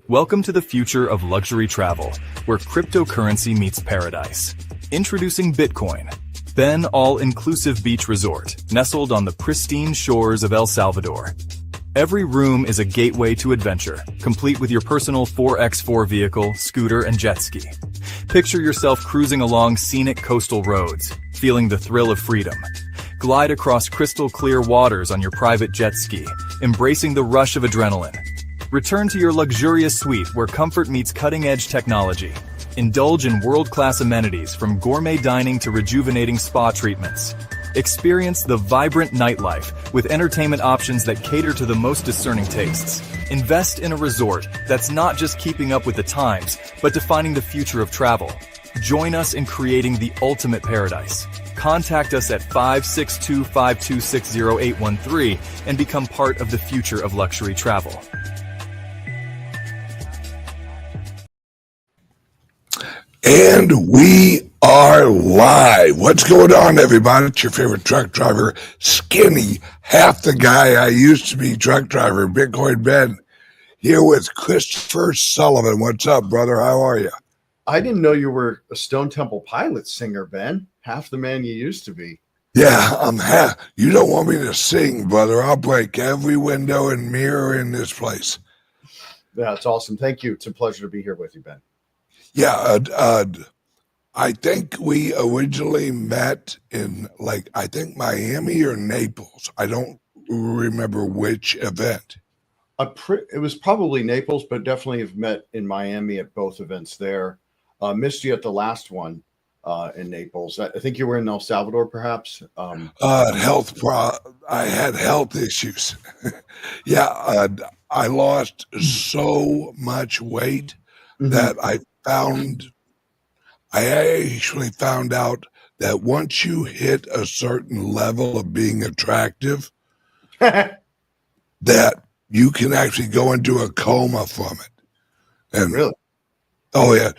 Welcome to the future of luxury travel, where cryptocurrency meets paradise. Introducing Bitcoin, then all-inclusive beach resort, nestled on the pristine shores of El Salvador. Every room is a gateway to adventure, complete with your personal 4x4 vehicle, scooter, and jet ski. Picture yourself cruising along scenic coastal roads, feeling the thrill of freedom. Glide across crystal-clear waters on your private jet ski, embracing the rush of adrenaline. Return to your luxurious suite where comfort meets cutting-edge technology. Indulge in world-class amenities from gourmet dining to rejuvenating spa treatments. Experience the vibrant nightlife with entertainment options that cater to the most discerning tastes. Invest in a resort that's not just keeping up with the times, but defining the future of travel. Join us in creating the ultimate paradise. Contact us at 562-526-0813 and become part of the future of luxury travel. And we are live. What's going on, everybody? It's your favorite truck driver, Skinny, half the guy I used to be, truck driver, Bitcoin Ben, here with Christopher Sullivan. What's up, brother? How are you? I didn't know you were a Stone Temple Pilots singer, Ben. Half the man you used to be. Yeah, I'm half. You don't want me to sing, brother. I'll break every window and mirror in this place. Yeah, it's awesome. Thank you. It's a pleasure to be here with you, Ben. Yeah, I think we originally met in, I think Miami or Naples. I don't remember which event. It was probably Naples, but definitely have met in Miami at both events there. Missed you at the last one in Naples. I think you were in El Salvador, perhaps. I had health issues. Yeah, I lost so much weight that I actually found out that once you hit a certain level of being attractive, that you can actually go into a coma from it. And really? Oh yeah.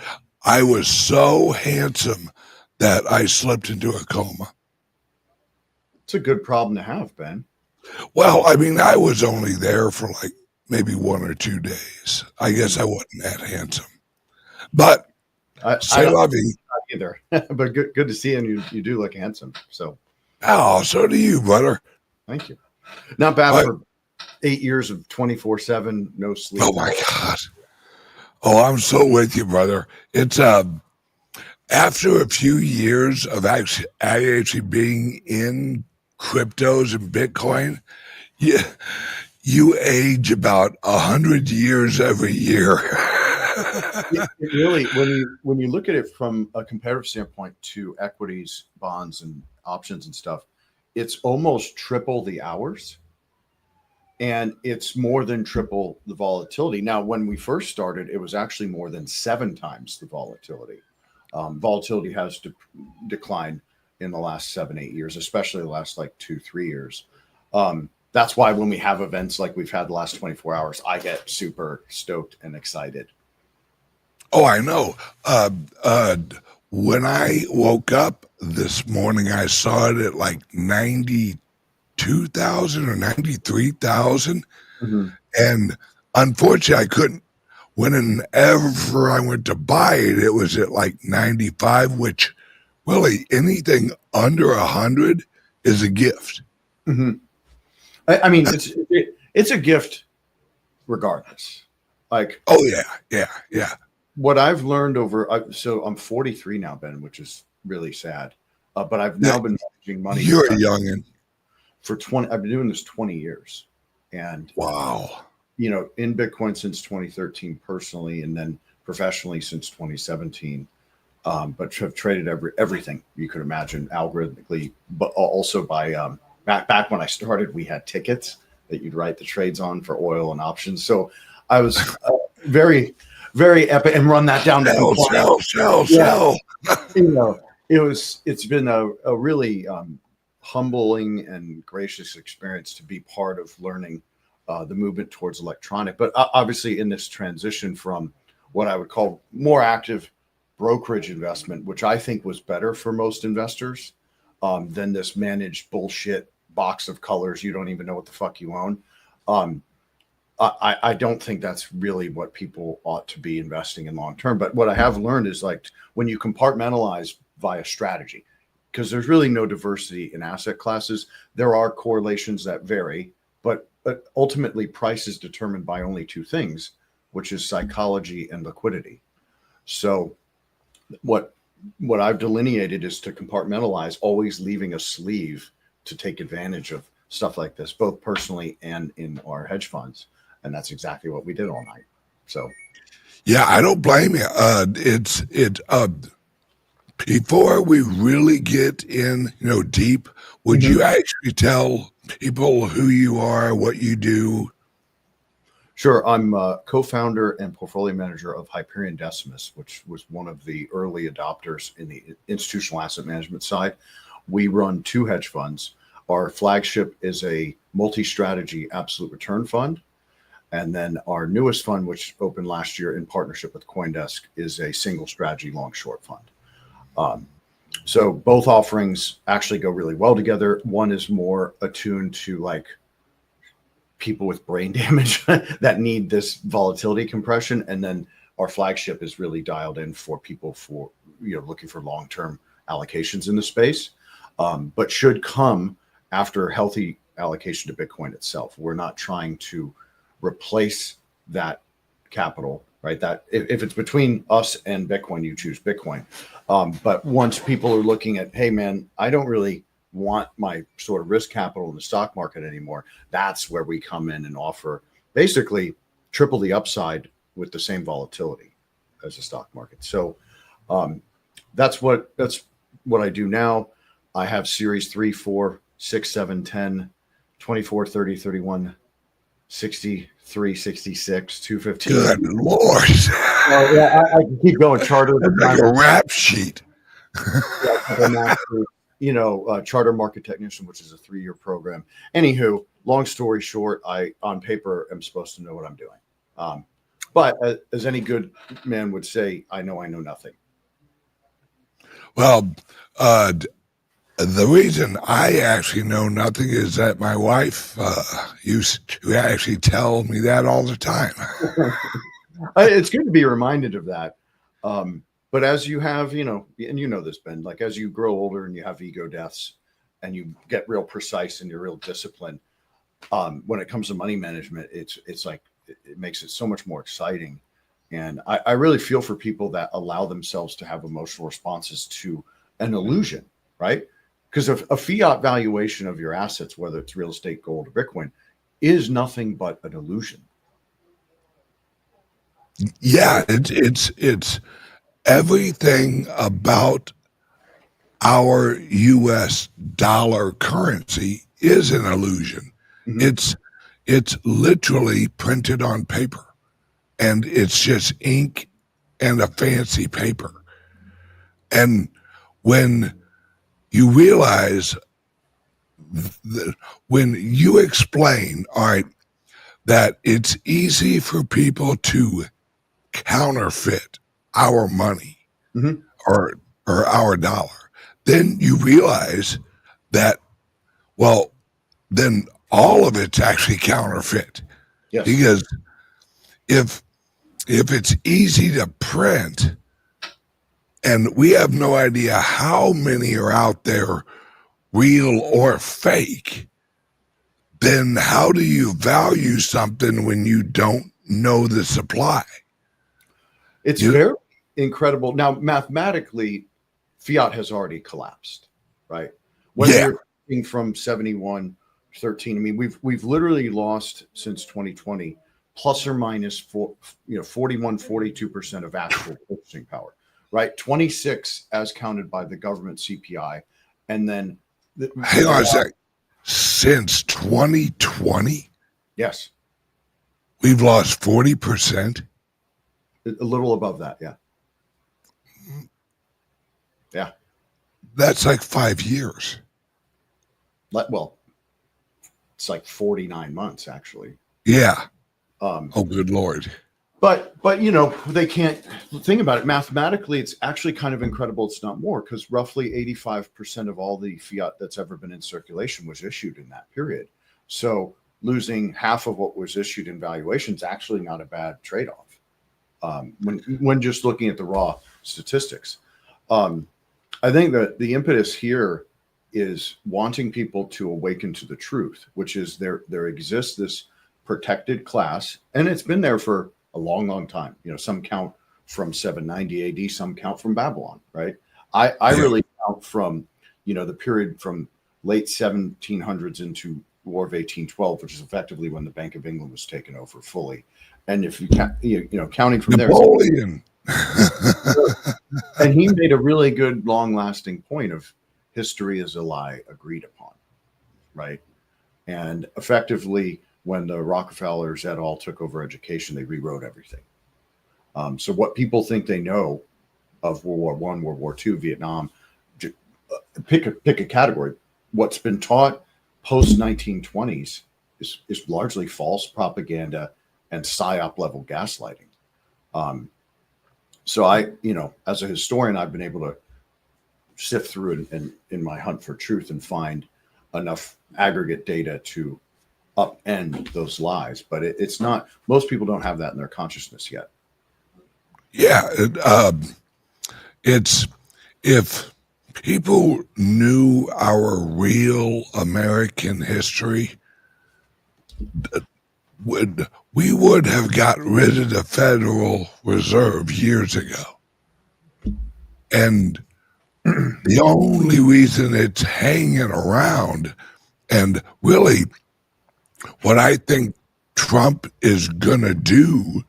I was so handsome that I slipped into a coma. It's a good problem to have, Ben. Well, I mean, I was only there for maybe 1 or 2 days. I guess I wasn't that handsome. But I don't not either. But good to see you, and you do look handsome. So so do you, brother. Thank you. Not bad for 8 years of 24/7, no sleep. Oh my God. Oh, I'm so with you, brother. It's after a few years of actually being in cryptos and Bitcoin, you age about 100 years every year. It really, when you look at it from a comparative standpoint to equities, bonds, and options and stuff, it's almost triple the hours, and it's more than triple the volatility. Now, when we first started, it was actually more than 7 times the volatility. Volatility has declined in the last 7-8 years, especially the last 2-3 years. That's why when we have events like we've had the last 24 hours, I get super stoked and excited. Oh, I know. When I woke up this morning, I saw it at 92,000 or 93,000. Mm-hmm. And unfortunately, I couldn't. Whenever I went to buy it, it was at 95, which really anything under 100 is a gift. Mm-hmm. I mean, it's a gift regardless. Oh, yeah. What I've learned so I'm 43 now, Ben, which is really sad. But I've now been managing money. You're a youngin'. I've been doing this 20 years. And wow. In Bitcoin since 2013 personally, and then professionally since 2017. But have traded everything you could imagine algorithmically, but also by back when I started, we had tickets that you'd write the trades on for oil and options. So I was very, very epic, and run that down to sell. It's been a really humbling and gracious experience to be part of learning the movement towards electronic. But obviously in this transition from what I would call more active brokerage investment, which I think was better for most investors than this managed bullshit box of colors you don't even know what the fuck you own. I don't think that's really what people ought to be investing in long term. But what I have learned is like when you compartmentalize via strategy, because there's really no diversity in asset classes, there are correlations that vary, but ultimately price is determined by only two things, which is psychology and liquidity. So what I've delineated is to compartmentalize, always leaving a sleeve to take advantage of stuff like this, both personally and in our hedge funds. And that's exactly what we did all night. So, yeah, I don't blame you. Before we really get in, deep, would you actually tell people who you are, what you do? sure. I'm a co-founder and portfolio manager of Hyperion Decimus, which was one of the early adopters in the institutional asset management side. We run two hedge funds. Our flagship is a multi-strategy absolute return fund. And then our newest fund, which opened last year in partnership with CoinDesk, is a single strategy long short fund. So both offerings actually go really well together. One is more attuned to like people with brain damage that need this volatility compression. And then our flagship is really dialed in for people for, looking for long-term allocations in the space, but should come after healthy allocation to Bitcoin itself. We're not trying to replace that capital, right? That if it's between us and Bitcoin, you choose Bitcoin. But once people are looking at, hey man, I don't really want my sort of risk capital in the stock market anymore, that's where we come in and offer basically triple the upside with the same volatility as the stock market. So that's what I do now. I have series 3, 4, 6, 7, 10, 24, 30, 31, 63, 66, 215. Good Lord. Yeah, I can keep going. Charter. Like a rap sheet. Charter market technician, which is a 3-year program. Anywho, long story short, I, on paper, am supposed to know what I'm doing. But as any good man would say, I know nothing. Well, the reason I actually know nothing is that my wife used to actually tell me that all the time. It's good to be reminded of that. But as you have, and this, Ben, like as you grow older and you have ego deaths and you get real precise and you're real disciplined, when it comes to money management, it's like, it makes it so much more exciting. And I really feel for people that allow themselves to have emotional responses to an illusion, right? Because a fiat valuation of your assets, whether it's real estate, gold, or Bitcoin, is nothing but an illusion. Yeah, it's everything about our U.S. dollar currency is an illusion. Mm-hmm. It's literally printed on paper, and it's just ink and a fancy paper. And when you realize that, when you explain, all right, that it's easy for people to counterfeit our money, mm-hmm. or our dollar, then you realize that, well, then all of it's actually counterfeit. Yes. Because if it's easy to print, and we have no idea how many are out there, real or fake, then how do you value something when you don't know the supply? It's very incredible. Now, mathematically, fiat has already collapsed, right? When we're thinking from 71, 13, I mean, we've literally lost since 2020, plus or minus 41, 42% of actual purchasing power, right? 26 as counted by the government CPI. And then hang on a sec. Since 2020? Yes. We've lost 40%. A little above that, yeah. Yeah. That's like 5 years. Well, it's like 49 months, actually. Yeah. Oh, good Lord. But they can't think about it. Mathematically, it's actually kind of incredible it's not more, because roughly 85% of all the fiat that's ever been in circulation was issued in that period. So losing half of what was issued in valuation is actually not a bad trade-off. When just looking at the raw statistics. I think that the impetus here is wanting people to awaken to the truth, which is there exists this protected class, and it's been there for a long, long time. You know, some count from 790 AD, some count from Babylon, right? I really count from, you know, the period from late 1700s into War of 1812, which is effectively when the Bank of England was taken over fully. And if you count, you know, counting from Napoleon. and he made a really good, long-lasting point of history is a lie agreed upon, right? And effectively, when the Rockefellers et al. Took over education, they rewrote everything. So what people think they know of World War I, World War II, Vietnam, pick a category. What's been taught post 1920s is largely false propaganda and psyop level gaslighting. So I, you know, as a historian, I've been able to sift through and in my hunt for truth and find enough aggregate data to upend those lies. But it's not, most people don't have that in their consciousness yet. Yeah. It's, if people knew our real American history, we would have got rid of the Federal Reserve years ago. And the only reason it's hanging around, and really what I think Trump is going to do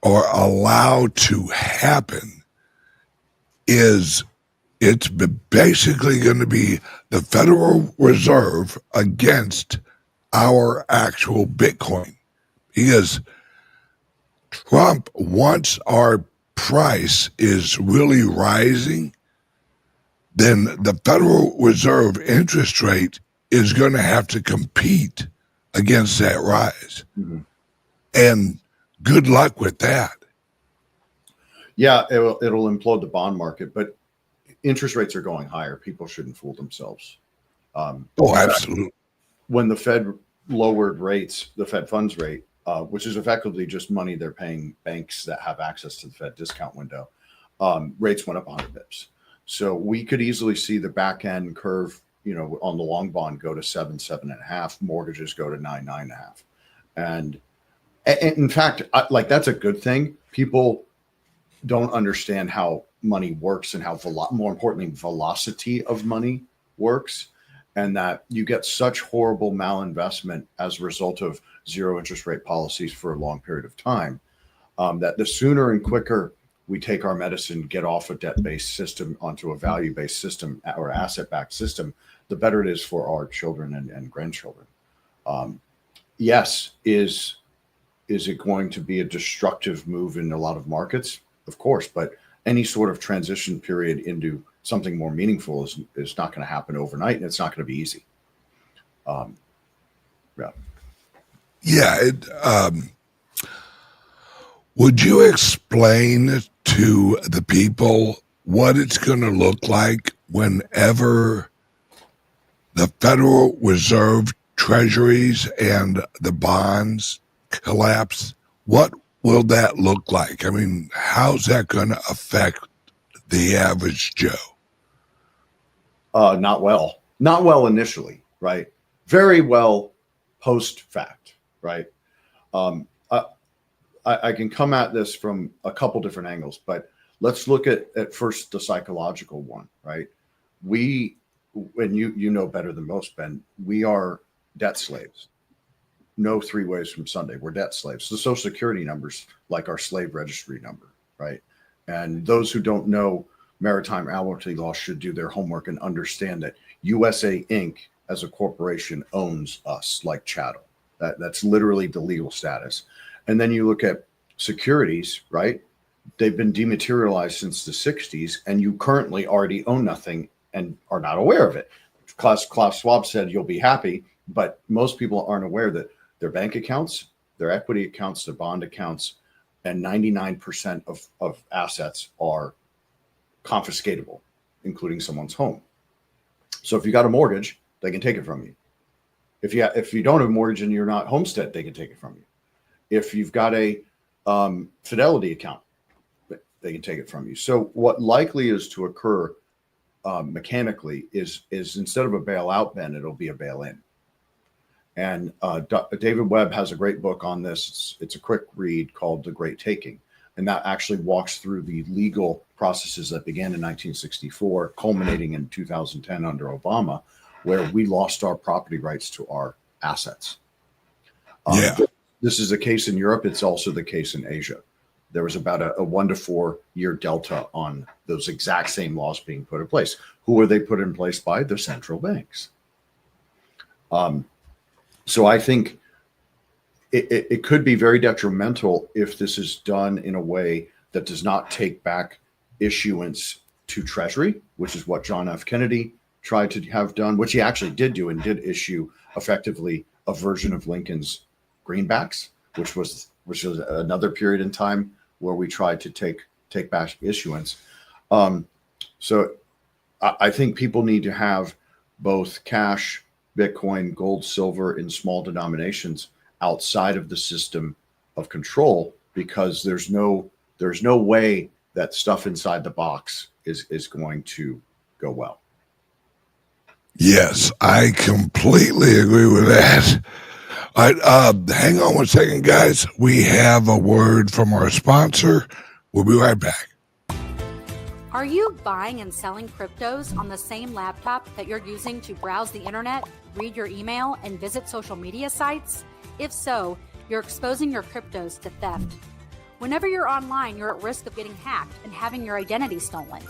or allow to happen, is it's basically going to be the Federal Reserve against our actual Bitcoin, because Trump, once our price is really rising, then the Federal Reserve interest rate is going to have to compete against that rise. Mm-hmm. And good luck with that. Yeah, it'll implode the bond market, but interest rates are going higher. People shouldn't fool themselves. Absolutely. When the Fed lowered rates, the Fed funds rate, which is effectively just money they're paying banks that have access to the Fed discount window, rates went up 100 bips. So we could easily see the back end curve, you know, on the long bond go to 7.5, mortgages go to 9.5. And in fact, like that's a good thing. People don't understand how money works and how more importantly, velocity of money works. And that you get such horrible malinvestment as a result of zero interest rate policies for a long period of time, that the sooner and quicker we take our medicine, get off a debt-based system onto a value-based system or asset-backed system, the better it is for our children and grandchildren. Yes, is it going to be a destructive move in a lot of markets? Of course, but any sort of transition period into something more meaningful is not going to happen overnight, and it's not going to be easy. Would you explain to the people what it's going to look like whenever the Federal Reserve treasuries and the bonds collapse? What will that look like? I mean, how's that going to affect the average Joe? Not well initially, right? Very well post fact, right? I can come at this from a couple different angles, but let's look at first the psychological one, right? And you know better than most, Ben, we are debt slaves. No 3 ways from Sunday. We're debt slaves. The Social Security number's like our slave registry number, right? And those who don't know maritime admiralty law should do their homework and understand that USA Inc. as a corporation owns us like chattel. That's literally the legal status. And then you look at securities, right? They've been dematerialized since the 60s, and you currently already own nothing and are not aware of it. Klaus Schwab said you'll be happy, but most people aren't aware that their bank accounts, their equity accounts, their bond accounts, and 99% of assets are confiscatable, including someone's home. So if you got a mortgage, they can take it from you. If you don't have a mortgage and you're not homestead, they can take it from you. If you've got a Fidelity account, they can take it from you. So what likely is to occur mechanically is instead of a bailout, Ben, it'll be a bail-in. And David Webb has a great book on this. It's a quick read called The Great Taking. And that actually walks through the legal processes that began in 1964, culminating in 2010 under Obama, where we lost our property rights to our assets. This is a case in Europe. It's also the case in Asia. There was about a 1 to 4 year delta on those exact same laws being put in place. Who were they put in place by? The central banks. So I think it could be very detrimental if this is done in a way that does not take back issuance to Treasury, which is what John F. Kennedy tried to have done, which he actually did do and did issue effectively a version of Lincoln's greenbacks, which was another period in time where we tried to take back issuance. So I think people need to have both cash, Bitcoin, gold, silver in small denominations outside of the system of control, because there's no way that stuff inside the box is going to go well. Yes, I completely agree with that. All right, hang on 1 second, guys. We have a word from our sponsor. We'll be right back. Are you buying and selling cryptos on the same laptop that you're using to browse the internet, read your email, and visit social media sites? If so, you're exposing your cryptos to theft. Whenever you're online, you're at risk of getting hacked and having your identity stolen.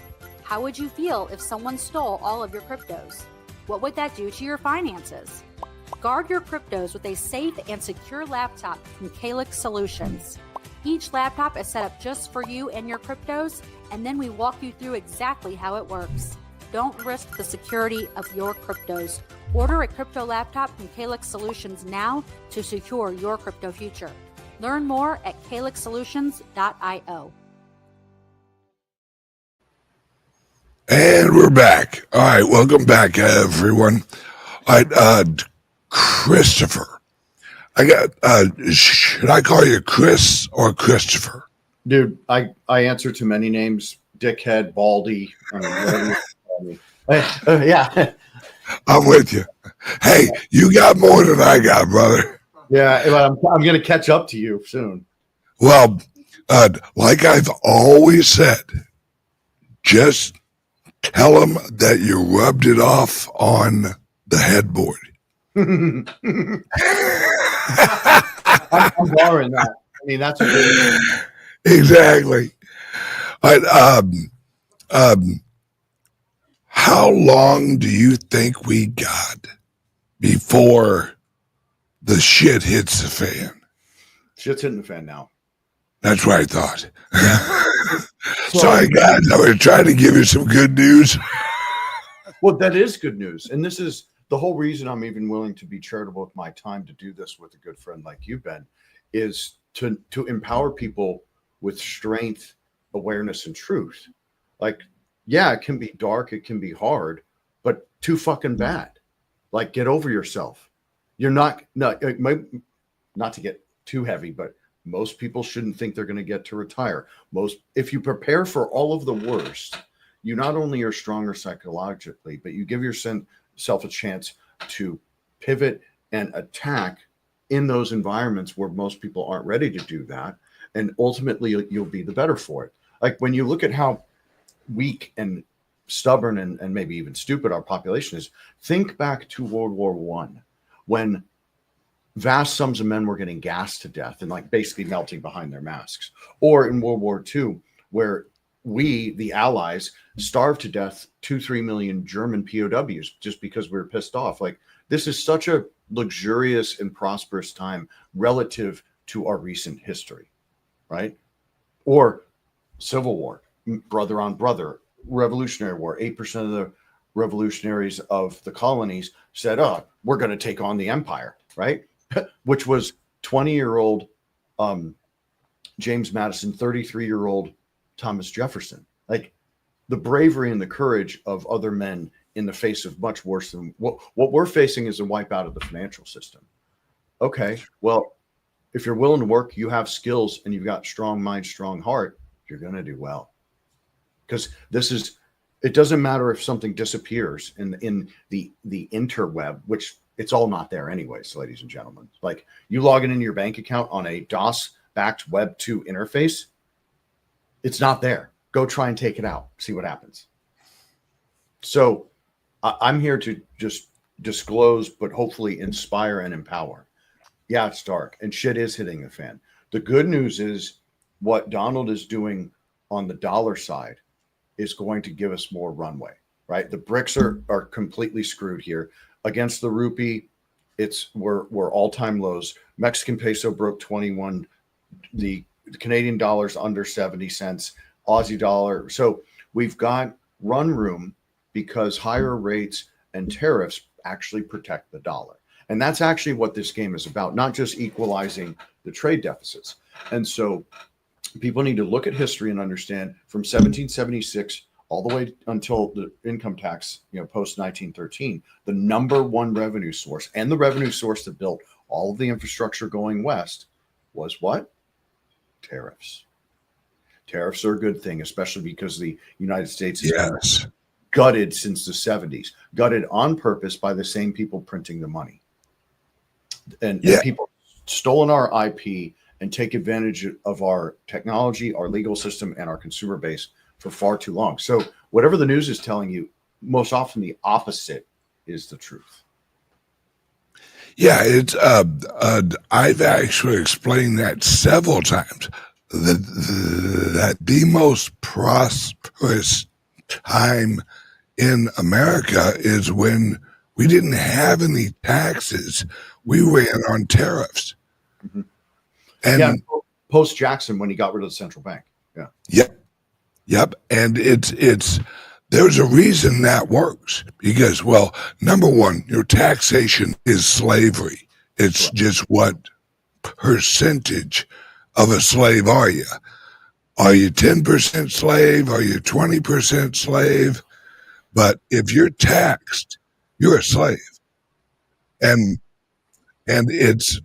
How would you feel if someone stole all of your cryptos? What would that do to your finances? Guard your cryptos with a safe and secure laptop from CALIX Solutions. Each laptop is set up just for you and your cryptos, and then we walk you through exactly how it works. Don't risk the security of your cryptos. Order a crypto laptop from CALIX Solutions now to secure your crypto future. Learn more at calixsolutions.io. And we're back. All right, welcome back, everyone. All right, Christopher. Should I call you Chris or Christopher? Dude, I answer to many names. Dickhead, Baldy. Yeah. I'm with you. Hey, you got more than I got, brother. Yeah, I'm going to catch up to you soon. Well, like I've always said, just tell them that you rubbed it off on the headboard. I'm borrowing that. I mean, that's a good Exactly. How long do you think we got before the shit hits the fan? Shit's hitting the fan now. That's what I thought. Sorry, guys. I was trying to give you some good news. Well, that is good news. And this is the whole reason I'm even willing to be charitable with my time to do this with a good friend like you, Ben, is to empower people with strength, awareness, and truth. Like, yeah, it can be dark, it can be hard, but too fucking bad. Like, get over yourself. You're not to get too heavy, but most people shouldn't think they're going to get to retire. If you prepare for all of the worst, you not only are stronger psychologically, but you give yourself a chance to pivot and attack in those environments where most people aren't ready to do that. And ultimately, you'll be the better for it. Like, when you look at how weak and stubborn and maybe even stupid our population is, think back to World War I, when vast sums of men were getting gassed to death and like basically melting behind their masks. Or in World War II, where we, the Allies, starved to death 2-3 million German POWs just because we were pissed off. Like, this is such a luxurious and prosperous time relative to our recent history, right? Or Civil War, brother on brother, Revolutionary War. 8% of the revolutionaries of the colonies said, oh, we're going to take on the empire, right? Which was 20-year-old James Madison, 33-year-old Thomas Jefferson. Like, the bravery and the courage of other men in the face of much worse than what we're facing is a wipeout of the financial system. Okay, well, if you're willing to work, you have skills, and you've got strong mind, strong heart, you're going to do well. Because it doesn't matter if something disappears in the interweb, which it's all not there anyways, ladies and gentlemen. Like, you logging into your bank account on a DOS-backed Web 2 interface, it's not there. Go try and take it out. See what happens. So I'm here to just disclose, but hopefully inspire and empower. Yeah, it's dark and shit is hitting the fan. The good news is what Donald is doing on the dollar side is going to give us more runway, right? The bricks are completely screwed here. Against the rupee, we're all-time lows. Mexican peso broke 21. The Canadian dollar's under 70 cents. Aussie dollar. So we've got run room because higher rates and tariffs actually protect the dollar. And that's actually what this game is about, not just equalizing the trade deficits. And so people need to look at history and understand from 1776 all the way until the income tax, post 1913, the number one revenue source and the revenue source that built all of the infrastructure going west was what? Tariffs. Tariffs are a good thing, especially because the United States has been gutted since the 70s, gutted on purpose by the same people printing the money. And people stolen our IP and take advantage of our technology, our legal system, and our consumer base for far too long. So whatever the news is telling you, most often the opposite is the truth. Yeah, it's I've actually explained that several times. That the most prosperous time in America is when we didn't have any taxes. We ran on tariffs. Mm-hmm. And post Jackson, when he got rid of the central bank. Yep. And it's there's a reason that works because, well, number one, your taxation is slavery. It's just what percentage of a slave are you? Are you 10% slave? Are you 20% slave? But if you're taxed, you're a slave. And it's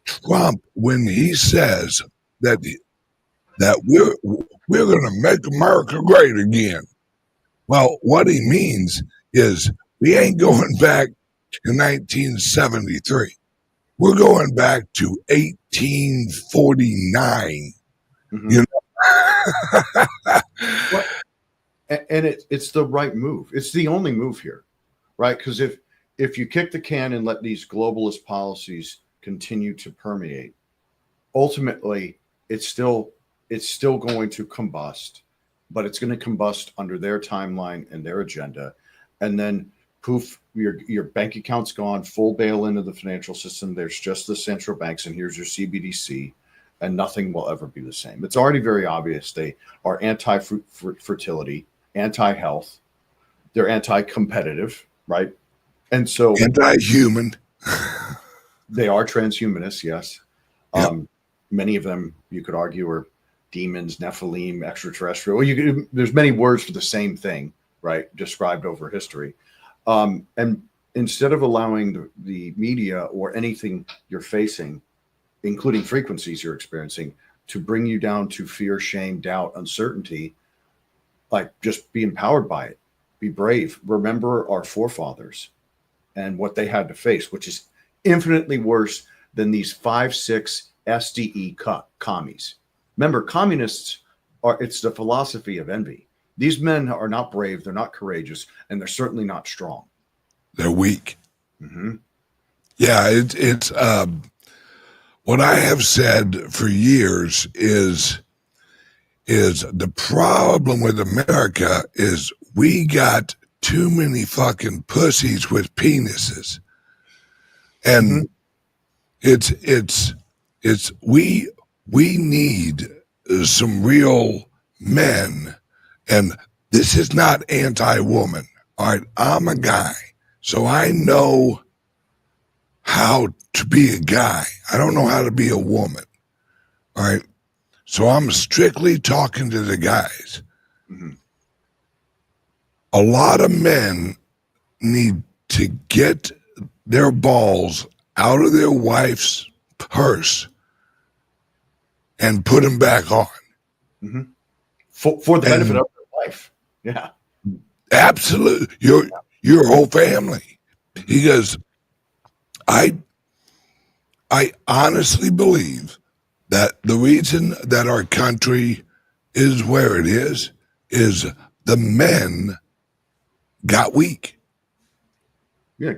Trump when he says that we're going to make America great again. Well, what he means is we ain't going back to 1973. We're going back to 1849. Mm-hmm. You know? And it's the right move. It's the only move here, right? Because if you kick the can and let these globalist policies continue to permeate, ultimately it's still going to combust, but it's going to combust under their timeline and their agenda. And then poof, your bank account's gone, full bail into the financial system. There's just the central banks, and here's your CBDC, and nothing will ever be the same. It's already very obvious. They are anti-fertility, anti-health. They're anti-competitive, right? And so anti-human. They are transhumanists, yes. Yep. Many of them, you could argue, are demons, Nephilim, extraterrestrial. There's many words for the same thing, right? Described over history. And instead of allowing the media or anything you're facing, including frequencies you're experiencing, to bring you down to fear, shame, doubt, uncertainty, like, just be empowered by it. Be brave. Remember our forefathers and what they had to face, which is infinitely worse than these 5-6 SDE commies. Remember, communists it's the philosophy of envy. These men are not brave, they're not courageous, and they're certainly not strong. They're weak. Mm-hmm. Yeah, it's what I have said for years is the problem with America is we got too many fucking pussies with penises. And we need some real men. And this is not anti-woman. All right, I'm a guy, so I know how to be a guy. I don't know how to be a woman. All right, so I'm strictly talking to the guys. Mm-hmm. a lot of men need to get their balls out of their wife's purse and put them back on. Mm-hmm. For the benefit of their wife. Yeah. Absolutely. Your whole family. He goes, I honestly believe that the reason that our country is where it is the men got weak. Yeah.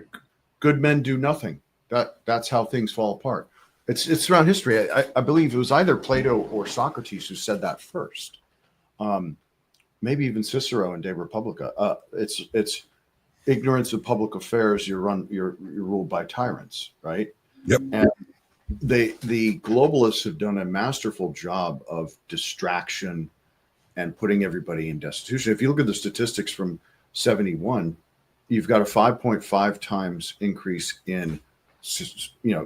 Good men do nothing. That's how things fall apart. It's throughout history. I believe it was either Plato or Socrates who said that first. Maybe even Cicero in De Republica. It's ignorance of public affairs. You're ruled by tyrants, right? Yep. And the globalists have done a masterful job of distraction and putting everybody in destitution. If you look at the statistics from 71, you've got a 5.5 times increase in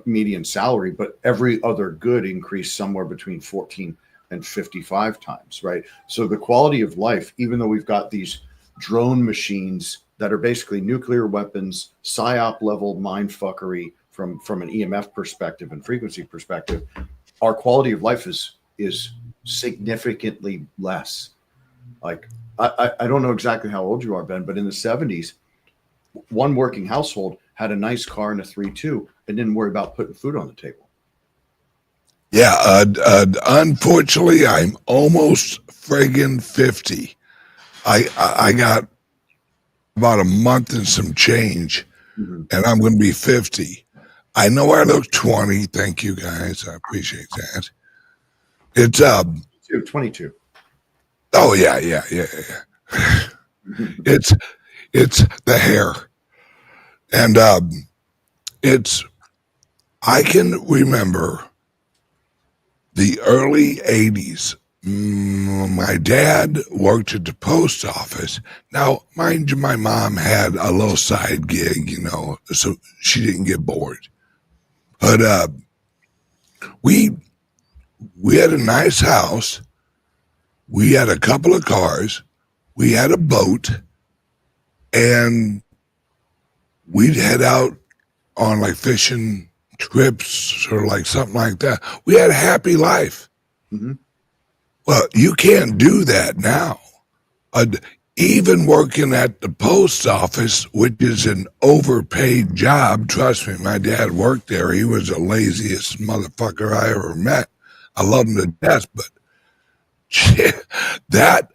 median salary, but every other good increased somewhere between 14 and 55 times, right? So the quality of life, even though we've got these drone machines that are basically nuclear weapons, psyop level mind fuckery from an EMF perspective and frequency perspective, our quality of life is significantly less. Like I don't know exactly how old you are, Ben, but in the 70s, one working household had a nice car and a 3.2 and didn't worry about putting food on the table. Yeah, unfortunately, I'm almost friggin' 50. I got about a month and some change, and I'm going to be 50. I know I look 20. Thank you, guys. I appreciate that. It's 22. Oh yeah. It's the hair, and I can remember the early 80s. My dad worked at the post office. Now, mind you, my mom had a little side gig, so she didn't get bored. But we had a nice house. We had a couple of cars. We had a boat. And we'd head out on like fishing trips or like something like that. We had a happy life. Mm-hmm. Well, you can't do that now. Even working at the post office, which is an overpaid job, trust me, my dad worked there. He was the laziest motherfucker I ever met. I love him to death, but shit, that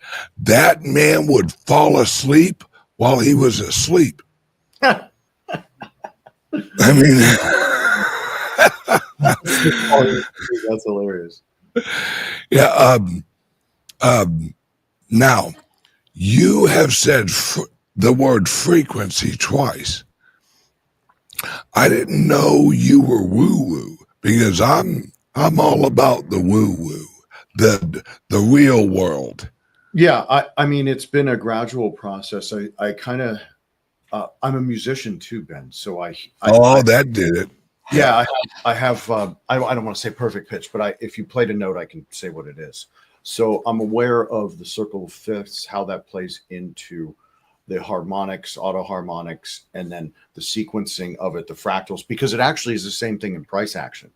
man would fall asleep while he was asleep. I mean, that's hilarious. Yeah. Now, you have said the word frequency twice. I didn't know you were woo-woo because I'm all about the woo-woo, the real world. Yeah, I mean, it's been a gradual process. I kind of, I'm a musician too, Ben. So that did it. Yeah, I have. I don't want to say perfect pitch, but if you played a note, I can say what it is. So I'm aware of the circle of fifths, how that plays into the harmonics, auto harmonics, and then the sequencing of it, the fractals, because it actually is the same thing in price action.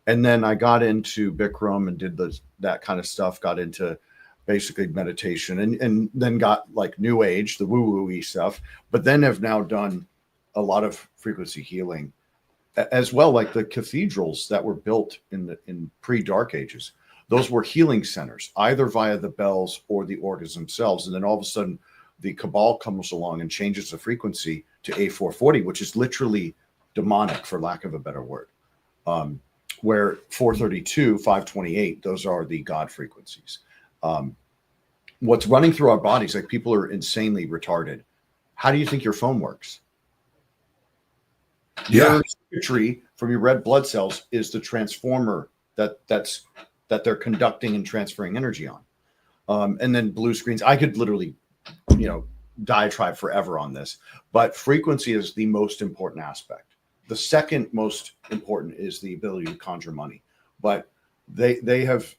And then I got into Bikram and did that kind of stuff. Got into basically meditation, and then got like New Age, the woo-woo-y stuff. But then have now done a lot of frequency healing as well, like the cathedrals that were built in pre-Dark Ages. Those were healing centers, either via the bells or the organs themselves. And then all of a sudden, the cabal comes along and changes the frequency to A440, which is literally demonic, for lack of a better word. Where 432, 528, those are the God frequencies. What's running through our bodies, like people are insanely retarded. How do you think your phone works? Yeah. Your circuitry from your red blood cells is the transformer that they're conducting and transferring energy on. And then blue screens. I could literally, diatribe forever on this, but frequency is the most important aspect. The second most important is the ability to conjure money, but they have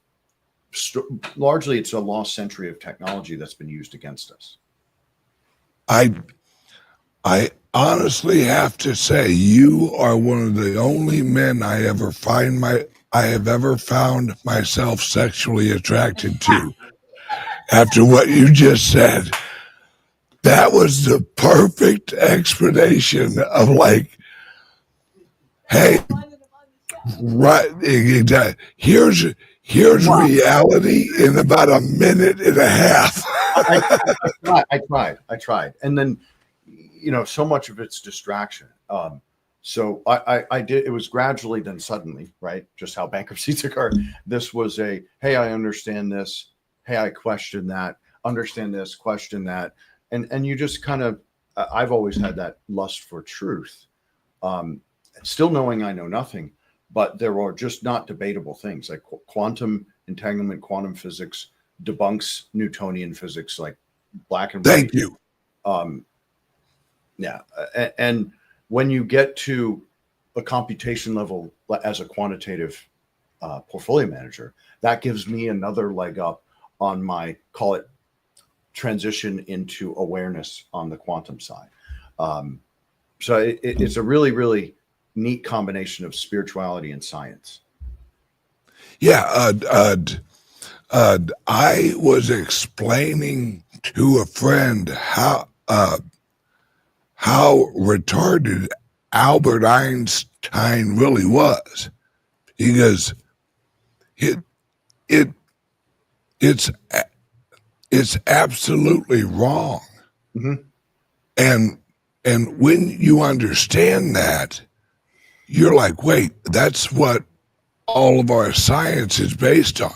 largely, it's a lost century of technology that's been used against us. I I honestly have to say you are one of the only men I have ever found myself sexually attracted to. After what you just said, that was the perfect explanation of like, hey, right, exactly. Here's reality in about a minute and a half. I tried. And then, so much of it's distraction. So I did, it was gradually, then suddenly, right? Just how bankruptcies occur. This was hey, I understand this. Hey, I question that, understand this, question that. And you just kind of, I've always had that lust for truth. Still knowing I know nothing, but there are just not debatable things like quantum entanglement, quantum physics debunks Newtonian physics, like black and white. Thank you. Yeah. And when you get to a computation level as a quantitative portfolio manager, that gives me another leg up on my, call it, transition into awareness on the quantum side. So it's a really, really neat combination of spirituality and science. Yeah. I was explaining to a friend how retarded Albert Einstein really was. He goes, it's absolutely wrong. Mm-hmm. And when you understand that, you're like, wait, that's what all of our science is based on.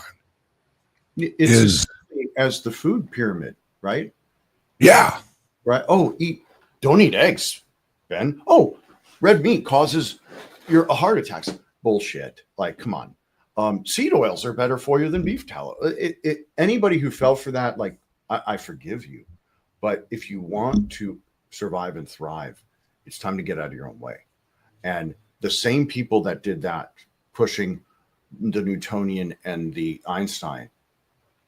It's as the food pyramid, right? Yeah. Right. Oh, don't eat eggs, Ben. Oh, red meat causes your heart attacks. Bullshit. Like, come on. Seed oils are better for you than beef tallow. Anybody who fell for that, like, I forgive you. But if you want to survive and thrive, it's time to get out of your own way. And the same people that did that, pushing the Newtonian and the Einstein,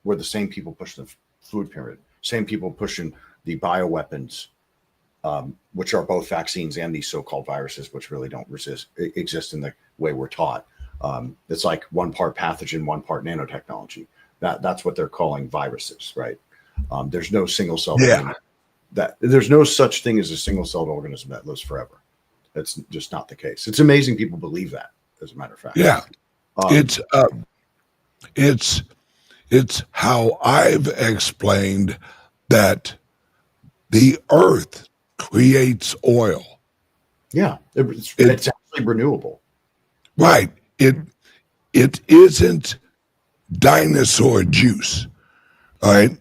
were the same people pushing the food pyramid, same people pushing the bioweapons, which are both vaccines and these so-called viruses, which really don't exist in the way we're taught. It's like one part pathogen, one part nanotechnology. That's what they're calling viruses, right? There's no single-celled organism. There's no such thing as a single-celled organism that lives forever. That's just not the case. It's amazing people believe that, as a matter of fact. Yeah. It's how I've explained that the earth creates oil. Yeah, it's actually renewable. Right. It isn't dinosaur juice. All right.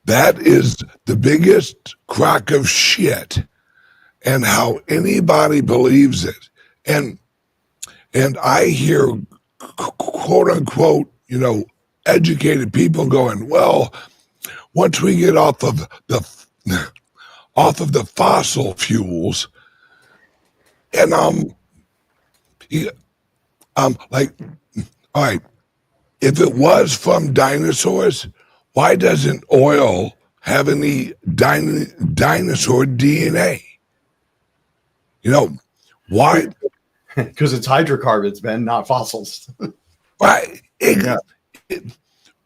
That is the biggest crock of shit, and how anybody believes it. And I hear quote unquote, educated people going, well, once we get off of the fossil fuels, and I'm like, all right, if it was from dinosaurs, why doesn't oil have any dinosaur DNA? Why? Because it's hydrocarbons, Ben, not fossils. Right.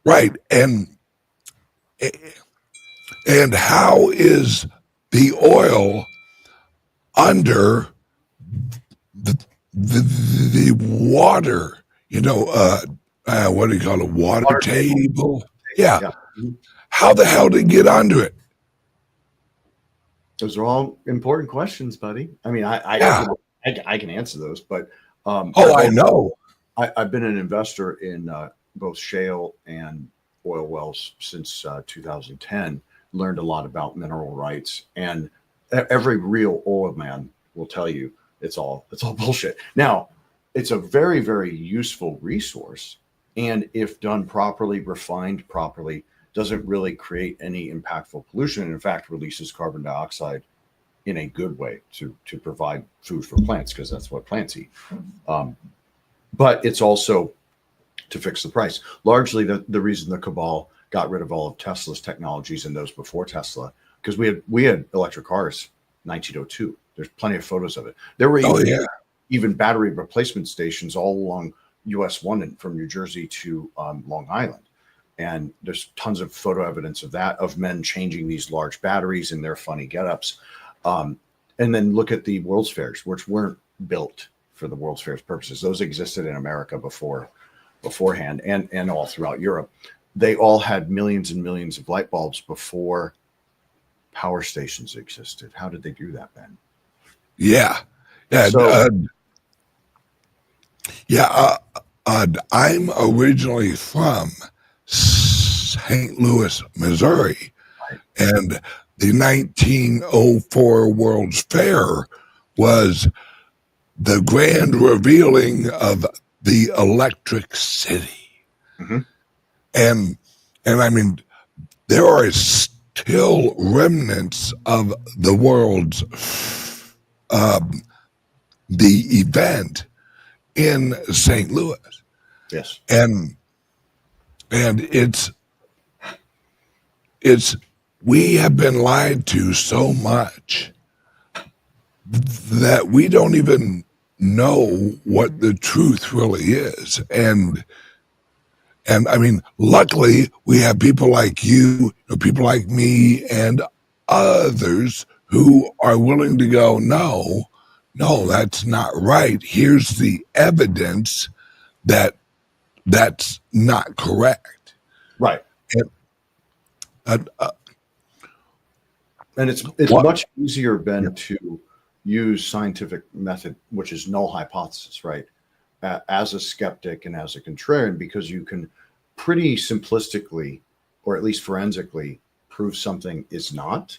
Right. And how is the oil under the water? What do you call it? Water table. Yeah. How the hell did it get onto it? Those are all important questions, buddy. I mean, I can answer those, but I know. I've been an investor in both shale and oil wells since 2010. Learned a lot about mineral rights, and every real oil man will tell you it's all bullshit. Now, it's a very, very useful resource, and if done properly, refined properly, doesn't really create any impactful pollution, and in fact releases carbon dioxide in a good way to provide food for plants, because that's what plants eat. But it's also to fix the price. Largely the reason the cabal got rid of all of Tesla's technologies and those before Tesla because we had electric cars 1902. There's plenty of photos of it. There were even battery replacement stations all along US 1 and from New Jersey to Long Island. And there's tons of photo evidence of that, of men changing these large batteries in their funny get-ups. And then look at the World's Fairs, which weren't built for the World's Fairs purposes. Those existed in America beforehand and all throughout Europe. They all had millions and millions of light bulbs before power stations existed. How did they do that, Ben? Yeah. I'm originally from St. Louis, Missouri, and the 1904 World's Fair was the grand revealing of the Electric City. Mm-hmm. And I mean, there are still remnants of the world's the event in St. Louis. Yes. And it's we have been lied to so much that we don't even know what the truth really is. And I mean, luckily we have people like you, people like me and others who are willing to go, no, that's not right. Here's the evidence that that's not correct. Right. And it's much easier, Ben, to use scientific method, which is null hypothesis, right? As a skeptic and as a contrarian, because you can pretty simplistically, or at least forensically, prove something is not.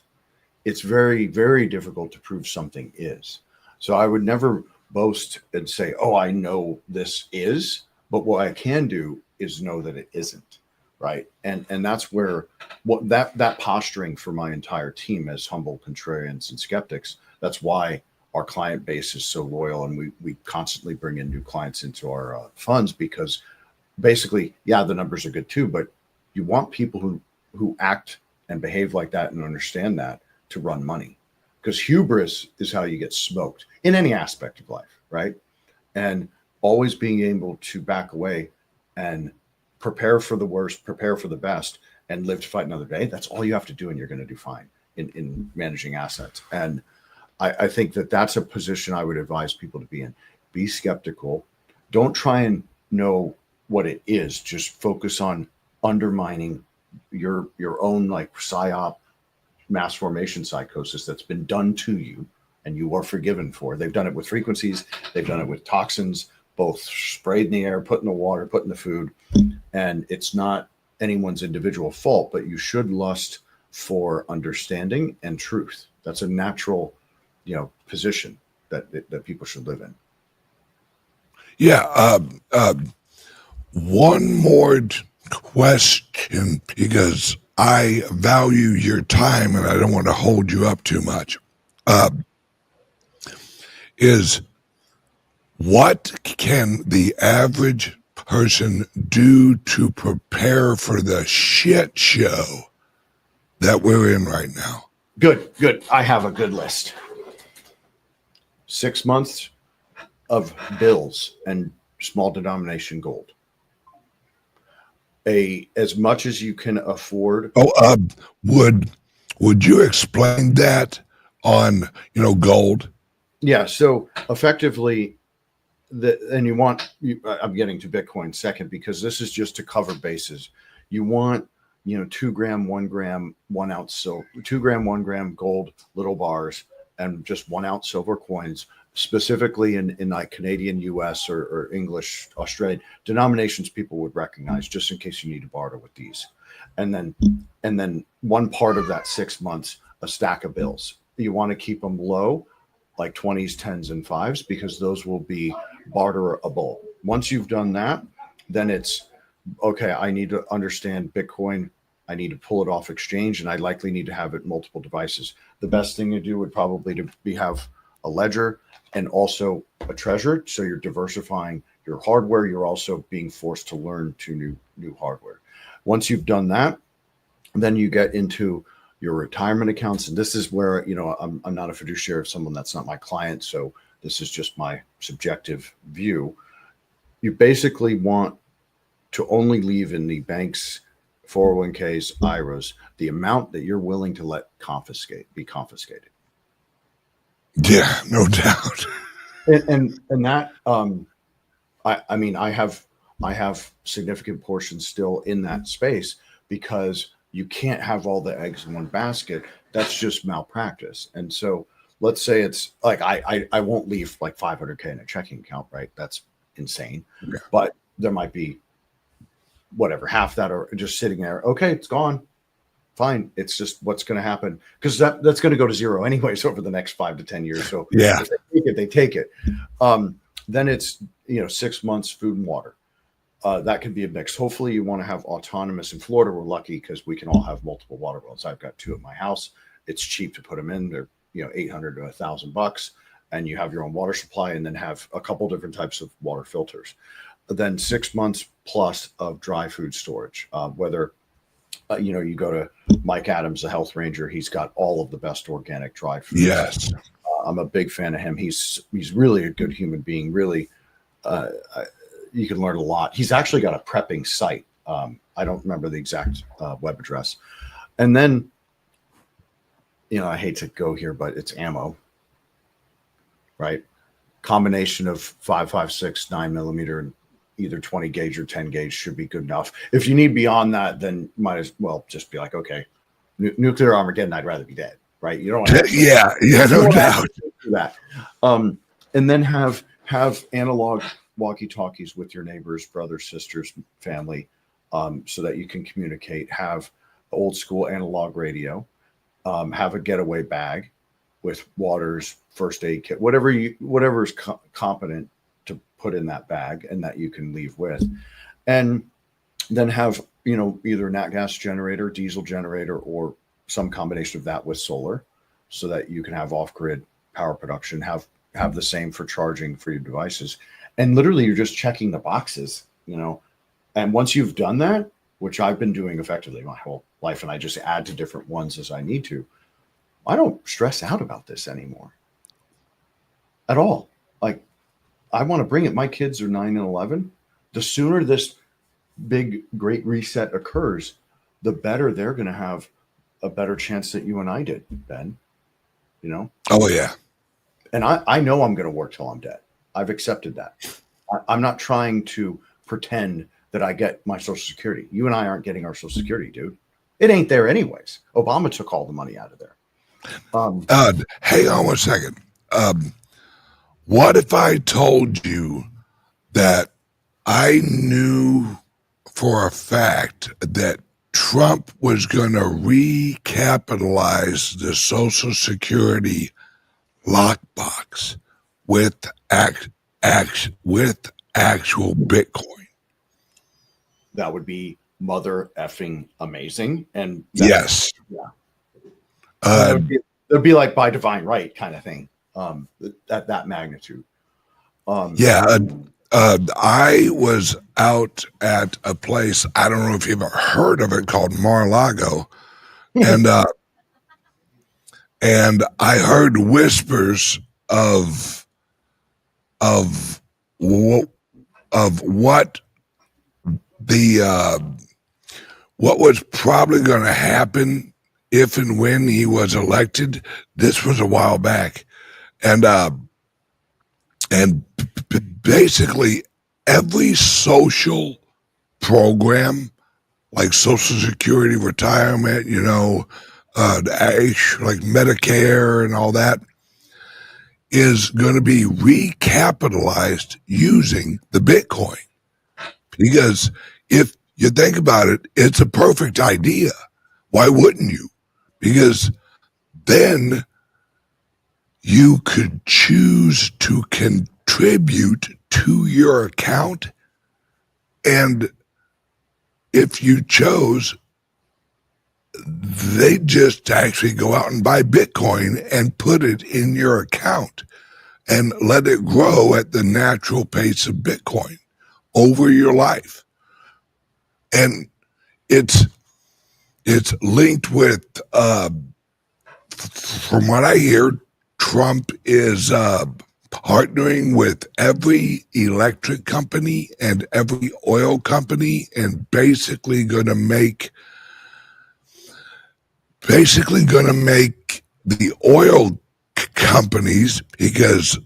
It's very, very difficult to prove something is. So I would never boast and say, oh, I know this is, but what I can do is know that it isn't, right? And that's where that posturing for my entire team as humble contrarians and skeptics, that's why our client base is so loyal, and we constantly bring in new clients into our funds, because basically, yeah, the numbers are good too, but you want people who act and behave like that and understand that to run money, because hubris is how you get smoked in any aspect of life, right? And always being able to back away and prepare for the worst, prepare for the best, and live to fight another day. That's all you have to do, and you're going to do fine in managing assets. And I think that that's a position I would advise people to be in. Be skeptical. Don't try and know what it is. Just focus on undermining your own like psyop, mass formation psychosis that's been done to you, and you are forgiven for. They've done it with frequencies. They've done it with toxins, both sprayed in the air, put in the water, put in the food. And it's not anyone's individual fault, but you should lust for understanding and truth. That's a natural, position that people should live in. yeah, one more question, because I value your time and I don't want to hold you up too much. Is what can the average person do to prepare for the shit show that we're in right now? Good. I have a good list. 6 months of bills and small denomination gold. As much as you can afford. Would you explain that on gold? Yeah. So effectively, I'm getting to Bitcoin second, because this is just to cover bases. You want 2 gram, 1 gram, 1 ounce silver, 2 gram, 1 gram gold, little bars, and just 1 ounce silver coins, specifically in like Canadian, US, or English, Australian denominations people would recognize, just in case you need to barter with these. And then one part of that 6 months, a stack of bills. You want to keep them low, like 20s, 10s, and 5s, because those will be barterable. Once you've done that, then it's okay. I need to understand Bitcoin. I need to pull it off exchange, and I likely need to have it in multiple devices. The best thing to do would probably have a ledger and also a treasure. So you're diversifying your hardware. You're also being forced to learn to new hardware. Once you've done that, then you get into your retirement accounts. And this is where, you know, I'm not a fiduciary of someone that's not my client. So this is just my subjective view. You basically want to only leave in the bank's 401ks, IRAs, the amount that you're willing to let be confiscated. Yeah, no doubt. And that, I mean, I have significant portions still in that space, because you can't have all the eggs in one basket. That's just malpractice. And so let's say it's like, I won't leave like 500K in a checking account, right? That's insane. Yeah. But there might be whatever, half that are just sitting there. Okay, it's gone. Fine. It's just what's going to happen, because that's going to go to zero anyways over the next 5 to 10 years. So yeah, if they take it. Then it's, 6 months food and water. That could be a mix. Hopefully you want to have autonomous. In Florida, we're lucky because we can all have multiple water wells. I've got 2 at my house. It's cheap to put them in. They're, $800 to $1,000, and you have your own water supply, and then have a couple different types of water filters. Then 6 months plus of dry food storage, whether you go to Mike Adams, the health ranger. He's got all of the best organic dry food. Yes. I'm a big fan of him. He's really a good human being. Really, you can learn a lot. He's actually got a prepping site. I don't remember the exact web address. And then, I hate to go here, but it's ammo, right? Combination of 5.56, 9mm, and either 20 gauge or 10 gauge should be good enough. If you need beyond that, then might as well just be like, okay, nuclear Armageddon, I'd rather be dead, right? You don't want to no doubt. Do that. And then have analog walkie-talkies with your neighbors, brothers, sisters, family, so that you can communicate. Have old school analog radio. Have a getaway bag with waters, first aid kit, whatever is competent to put in that bag and that you can leave with. And then have, either a nat gas generator, diesel generator, or some combination of that with solar, so that you can have off-grid power production, have the same for charging for your devices. And literally you're just checking the boxes, and once you've done that, which I've been doing effectively my whole life, and I just add to different ones as I need to, I don't stress out about this anymore at all. Like, I want to bring it. My kids are 9 and 11. The sooner this big, great reset occurs, the better they're going to have a better chance that you and I did, Ben. Oh, yeah. And I know I'm going to work till I'm dead. I've accepted that. I'm not trying to pretend that I get my Social Security. You and I aren't getting our Social Security, dude. It ain't there anyways. Obama took all the money out of there. Hang on one second. What if I told you that I knew for a fact that Trump was going to recapitalize the Social Security lockbox with actual Bitcoin? That would be mother effing amazing. And yes, yeah, it'd be like by divine right kind of thing. At that magnitude. I was out at a place, I don't know if you've ever heard of it, called Mar-a-Lago, and I heard whispers of what was probably going to happen if and when he was elected. This was a while back, and basically every social program, like Social Security, retirement, like Medicare and all that, is going to be recapitalized using the Bitcoin. Because if you think about it, it's a perfect idea. Why wouldn't you? Because then you could choose to contribute to your account, and if you chose, they just actually go out and buy Bitcoin and put it in your account and let it grow at the natural pace of Bitcoin over your life. And it's it's linked with, from what I hear, Trump is partnering with every electric company and every oil company and basically going to make the oil companies, because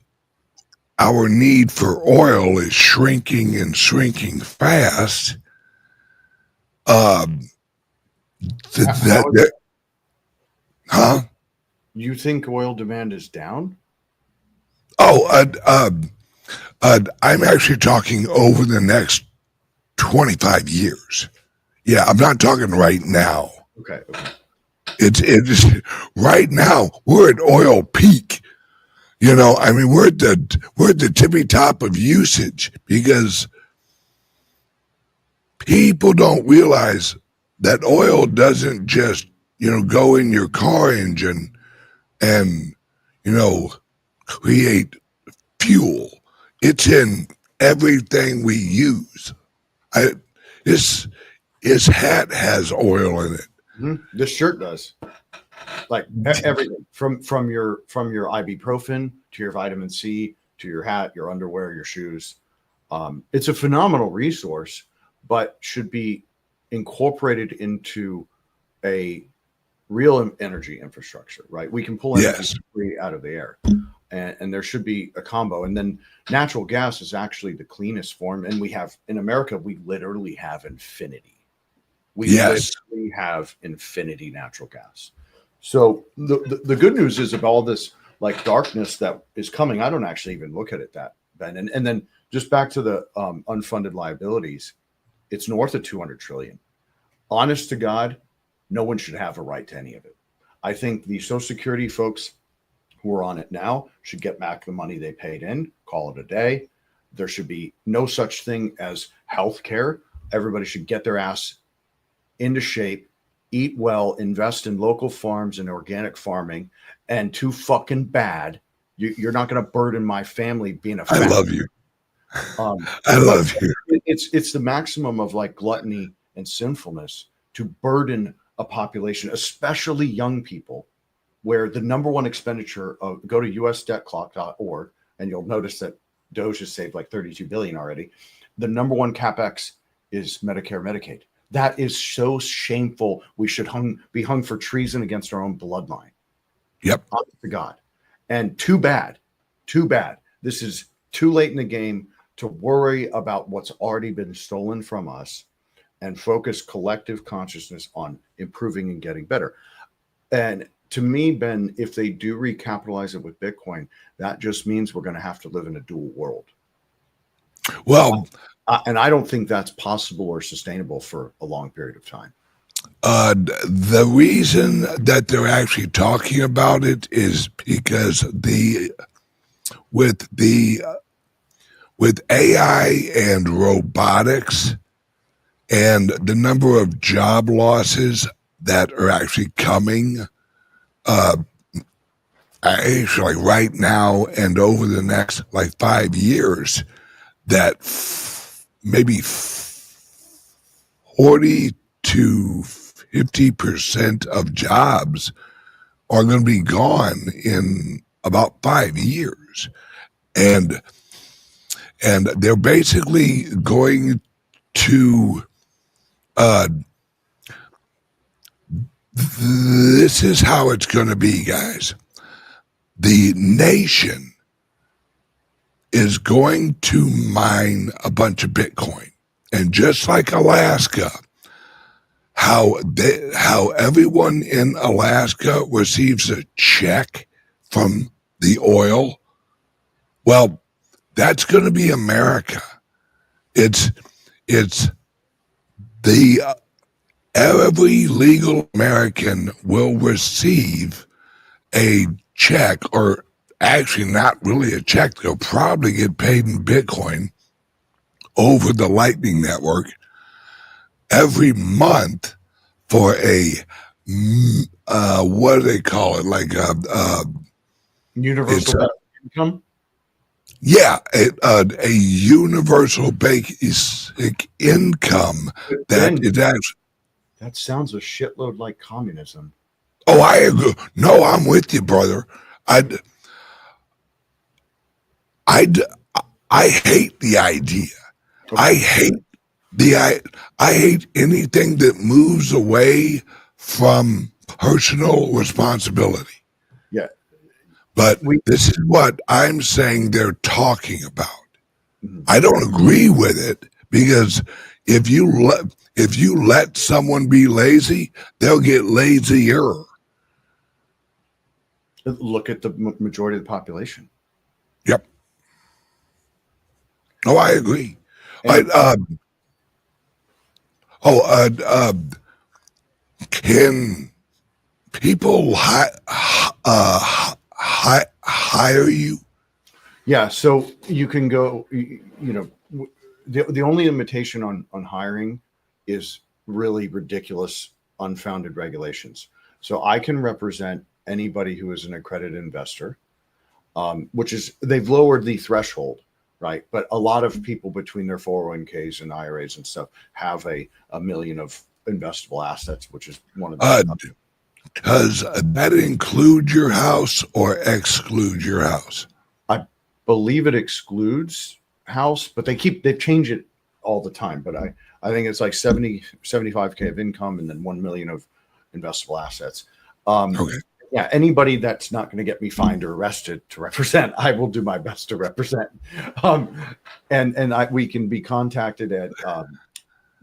our need for oil is shrinking and shrinking fast. Huh? You think oil demand is down? Oh, I'm actually talking over the next 25 years. Yeah, I'm not talking right now. Okay. It's right now we're at oil peak. You know, I mean, we're at the tippy top of usage because people don't realize that oil doesn't just, go in your car engine and, create fuel. It's in everything we use. His hat has oil in it. Mm-hmm. This shirt does. Like everything from your ibuprofen to your vitamin C to your hat, your underwear, your shoes. It's a phenomenal resource, but should be incorporated into a real energy infrastructure, right? We can pull energy free out of the air, and there should be a combo. And then natural gas is actually the cleanest form. And we have in America, we literally have infinity. We literally have infinity natural gas. So the good news is of all this like darkness that is coming, I don't actually even look at it that, Ben. And then just back to the unfunded liabilities, it's north of 200 trillion. Honest to God, no one should have a right to any of it. I think the Social Security folks who are on it now should get back the money they paid in, call it a day. There should be no such thing as health care. Everybody should get their ass into shape, eat well, invest in local farms and organic farming, and too fucking bad. You're not going to burden my family being a fat. I love you. I love you. It's the maximum of like gluttony and sinfulness to burden a population, especially young people, where the number one expenditure of go to usdebtclock.org and you'll notice that Doge has saved like 32 billion already. The number one capex is Medicare, Medicaid. That is so shameful. We should be hung for treason against our own bloodline. Yep. Honest to God. And too bad. This is too late in the game to worry about what's already been stolen from us and focus collective consciousness on improving and getting better. And to me, Ben, if they do recapitalize it with Bitcoin, that just means we're going to have to live in a dual world. Well, and I don't think that's possible or sustainable for a long period of time. The reason that they're actually talking about it is because with AI and robotics and the number of job losses that are actually coming, actually right now and over the next like 5 years, that maybe 40 to 50% of jobs are going to be gone in about 5 years. And they're basically going to, this is how it's going to be, guys. The nation is going to mine a bunch of Bitcoin. And just like Alaska, how everyone in Alaska receives a check from the oil, well, that's going to be America. It's the every legal American will receive a check, or actually not really a check. They'll probably get paid in Bitcoin over the Lightning Network every month for a what do they call it? Like universal income. Yeah, a universal basic income that is actually. That sounds a shitload like communism. Oh, I agree. No, I'm with you, brother. I hate the idea. I hate I hate anything that moves away from personal responsibility. Yeah. But this is what I'm saying they're talking about. Mhm. I don't agree with it, because if you let someone be lazy, they'll get lazier. Look at the majority of the population. Yep. Oh, I agree. And- Can people hire you? Yeah, so you can go. The only limitation on hiring is really ridiculous, unfounded regulations. So I can represent anybody who is an accredited investor, which is, they've lowered the threshold, right? But a lot of people between their 401ks and IRAs and stuff have a million of investable assets, which is one of the. Does that include your house or exclude your house? I believe it excludes house, but they change it all the time. But I think it's like 75K of income and then 1 million of investable assets. Okay. Yeah, anybody that's not going to get me fined or arrested to represent, I will do my best to represent. We can be contacted at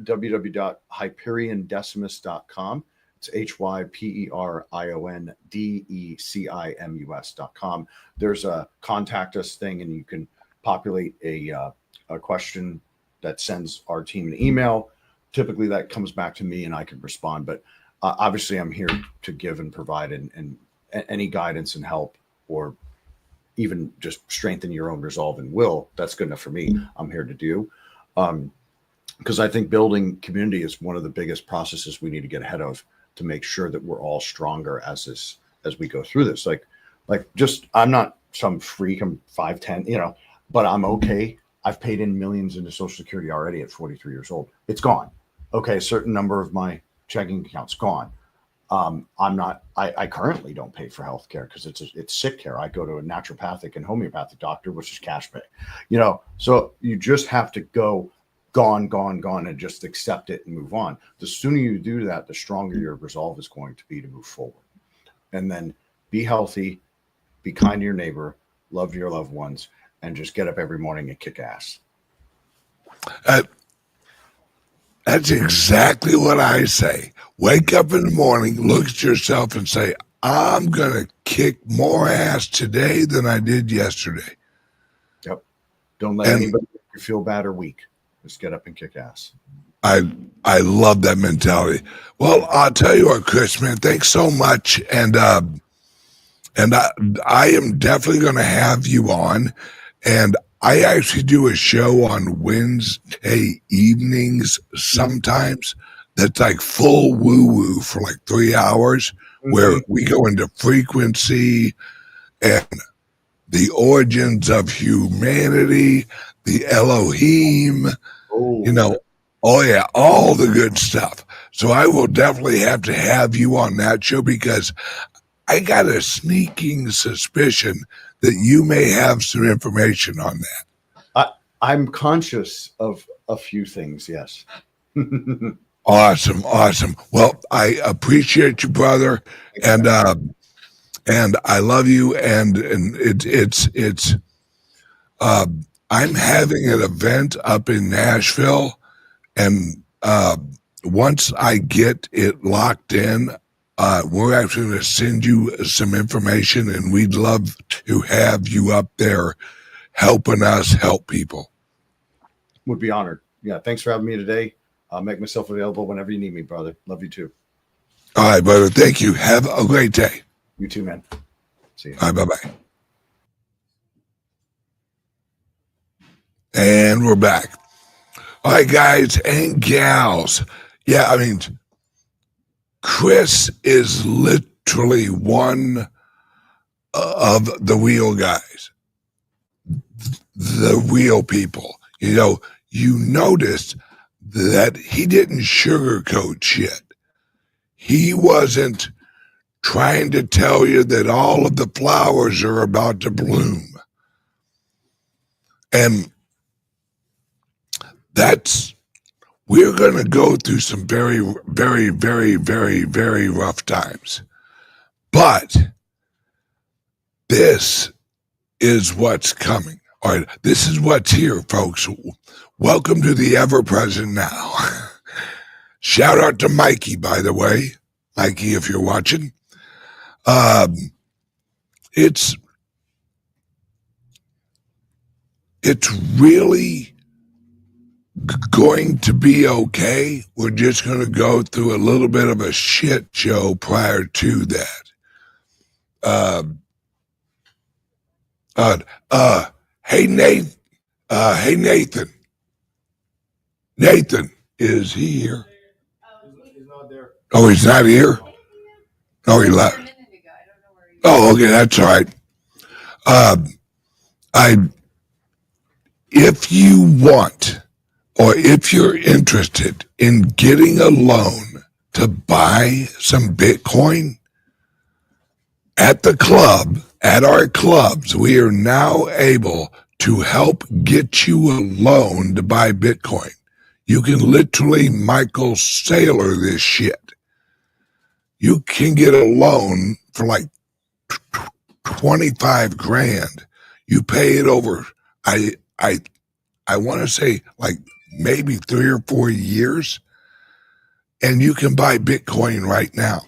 www.hyperiondecimus.com. It's HYPERIONDECIMUS.com. There's a contact us thing, and you can populate a question that sends our team an email. Typically that comes back to me and I can respond, but obviously I'm here to give and provide and any guidance and help, or even just strengthen your own resolve and will. That's good enough for me. I'm here to do. Because I think building community is one of the biggest processes we need to get ahead of, to make sure that we're all stronger as we go through this. Like just, I'm not some freak, I'm 5'10", but I'm okay. I've paid in millions into Social Security already at 43 years old. It's gone. Okay, a certain number of my checking accounts gone. I currently don't pay for healthcare because it's sick care. I go to a naturopathic and homeopathic doctor, which is cash pay. So you just have to go gone, and just accept it and move on. The sooner you do that, the stronger your resolve is going to be to move forward. And then be healthy, be kind to your neighbor, love your loved ones, and just get up every morning and kick ass. That's exactly what I say. Wake up in the morning, look at yourself and say, I'm going to kick more ass today than I did yesterday. Yep. Don't let anybody make you feel bad or weak. Just get up and kick ass. I love that mentality. Well, I'll tell you what, Chris, man, thanks so much. And I am definitely going to have you on. And I actually do a show on Wednesday evenings sometimes that's like full woo-woo for like 3 hours, where we go into frequency and the origins of humanity, the Elohim, all the good stuff. So I will definitely have you on that show, because I got a sneaking suspicion that you may have some information on that. I'm conscious of a few things, yes. Awesome. Well, I appreciate you, brother, and I love you. And it's I'm having an event up in Nashville, and once I get it locked in, we're actually going to send you some information, and we'd love to have you up there helping us help people. Would be honored. Yeah, thanks for having me today. I'll make myself available whenever you need me, brother. Love you too. All right, brother. Thank you. Have a great day. You too, man. See you. All right, bye-bye. And we're back. All right, guys and gals. Yeah, I mean, Chris is literally one of the real guys, the real people. You noticed that he didn't sugarcoat shit. He wasn't trying to tell you that all of the flowers are about to bloom. And we're going to go through some very, very, very, very, very rough times. But this is what's coming. All right, this is what's here, folks. Welcome to the ever-present now. Shout out to Mikey, by the way. Mikey, if you're watching. It's really going to be okay. We're just going to go through a little bit of a shit show prior to that. Hey, Nathan. Nathan, is he here? He's not there. Oh, he's not here? Oh, he left. Oh, okay, that's all right. If you want, or if you're interested in getting a loan to buy some Bitcoin at the club, at our clubs, we are now able to help get you a loan to buy Bitcoin. You can literally Michael Saylor this shit. You can get a loan for like 25 grand. You pay it over, I want to say like maybe 3 or 4 years, and you can buy Bitcoin right now.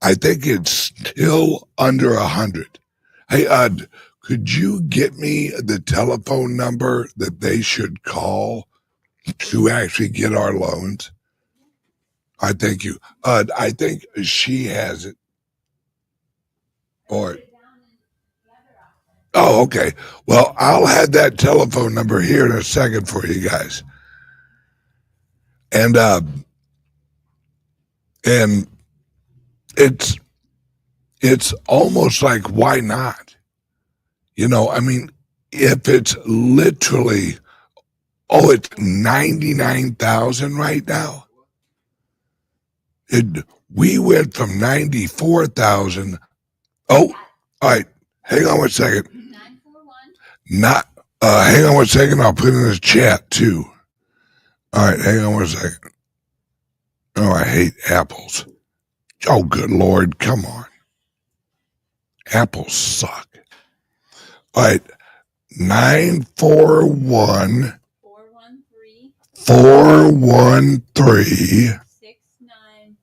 I think it's still under 100. Hey, could you get me the telephone number that they should call to actually get our loans? I thank you. I think she has it. Or oh, okay. Well, I'll have that telephone number here in a second for you guys. And it's almost like, why not? You know, I mean, if it's literally, it's 99,000 right now. We went from 94,000. Oh, all right. Hang on one second. 941. Hang on one second. I'll put it in the chat too. All right. Hang on one second. Oh, I hate apples. Oh, good Lord. Come on. Apples suck. All right. 941 413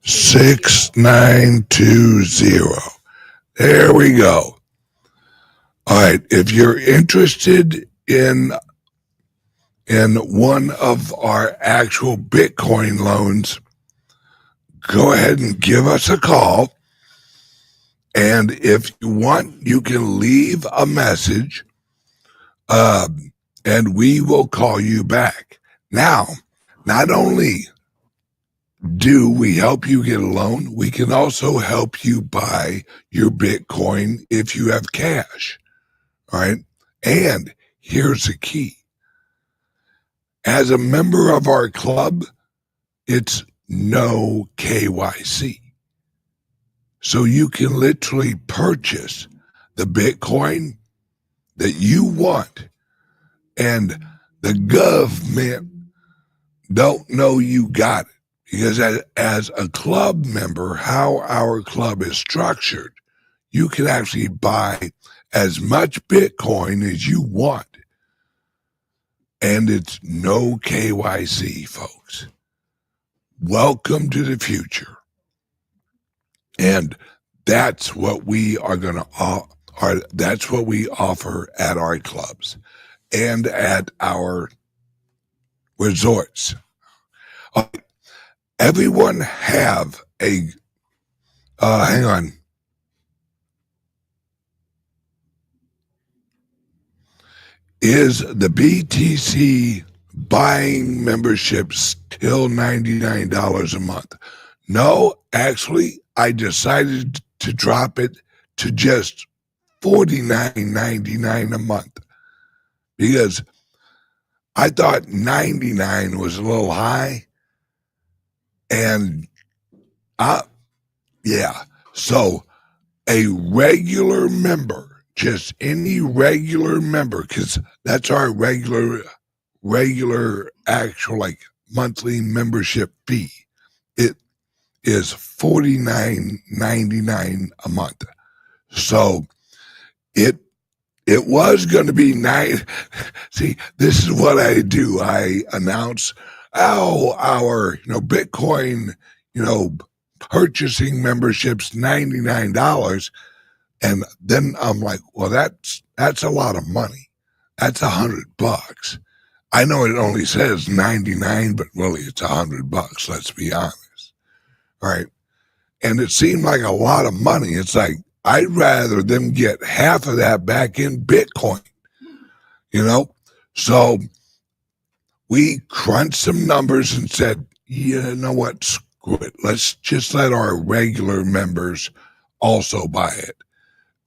6920. There we go. All right. If you're interested in one of our actual Bitcoin loans, go ahead and give us a call. And if you want, you can leave a message, and we will call you back. Now, not only do we help you get a loan, we can also help you buy your Bitcoin if you have cash. All right. And here's the key. As a member of our club, it's no KYC. So you can literally purchase the Bitcoin that you want, and the government don't know you got it. Because as a club member, how our club is structured, you can actually buy as much Bitcoin as you want. And it's no KYC, folks. Welcome to the future. And that's what we are going to that's what we offer at our clubs and at our resorts. Everyone have a hang on. Is the BTC buying membership still $99 a month? No, actually, I decided to drop it to just $49.99 a month because I thought $99 was a little high, and Yeah. So a regular member, just any regular member, because that's our regular actual like monthly membership fee. It is $49.99 a month. So it was going to be nice. See, this is what I do. I announce, our Bitcoin, purchasing memberships $99, and then I'm like, well, that's a lot of money. That's $100. I know it only says 99, but really it's $100. Let's be honest, all right? And it seemed like a lot of money. It's like I'd rather them get half of that back in Bitcoin, So we crunched some numbers and said, you know what, screw it. Let's just let our regular members also buy it.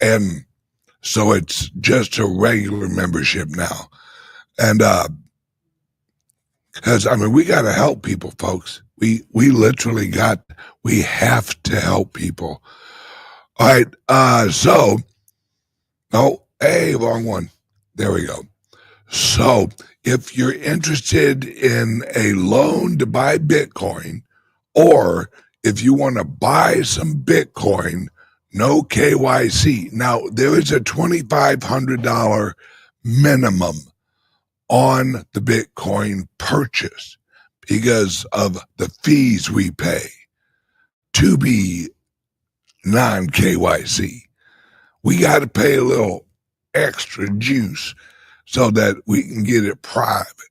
And so it's just a regular membership now. And because we got to help people, folks. We literally we have to help people. All right. Wrong one. There we go. So if you're interested in a loan to buy Bitcoin, or if you want to buy some Bitcoin, no KYC. Now, there is a $2,500 minimum on the Bitcoin purchase because of the fees we pay to be non-KYC. We got to pay a little extra juice so that we can get it private.